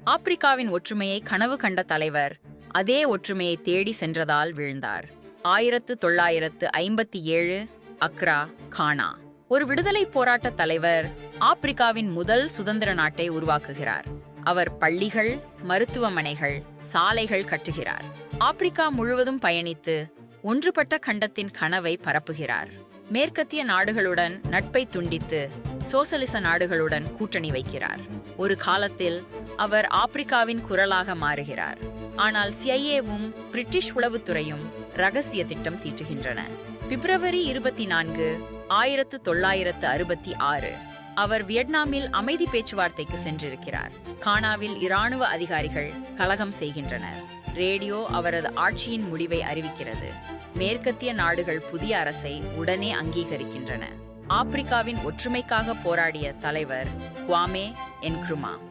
ஆப்பிரிக்காவின் ஒற்றுமையை கனவு கண்ட தலைவர் அதே ஒற்றுமையை தேடி சென்றதால் வீழ்ந்தார். 1957 அக்ரா, கானா. ஒரு விடுதலை போராட்ட தலைவர் ஆப்பிரிக்காவின் முதல் சுதந்திர நாட்டை உருவாக்குகிறார். அவர் பள்ளிகள், மருத்துவமனைகள், சாலைகள் கட்டுகிறார். ஆப்பிரிக்கா முழுவதும் பயணித்து ஒன்றுபட்ட கண்டத்தின் கனவை பரப்புகிறார். மேற்கத்திய நாடுகளுடன் நட்பை துண்டித்து சோசலிச நாடுகளுடன் கூட்டணி வைக்கிறார். ஒரு காலத்தில் அவர் ஆப்பிரிக்காவின் குரலாக மாறுகிறார். ஆனால் CIA-வும் பிரிட்டிஷ் உளவுத்துறையும் ரகசிய திட்டம் தீட்டுகின்றன. பிப்ரவரி 24, 1966 அவர் வியட்நாமில் அமைதி பேச்சுவார்த்தைக்கு சென்றிருக்கிறார். கானாவில் இராணுவ அதிகாரிகள் கலகம் செய்கின்றனர். ரேடியோ அவரது ஆட்சியின் முடிவை அறிவிக்கிறது. மேற்கத்திய நாடுகள் புதிய அரசை உடனே அங்கீகரிக்கின்றன. ஆப்பிரிக்காவின் ஒற்றுமைக்காக போராடிய தலைவர் குவாமே என்க்ருமா.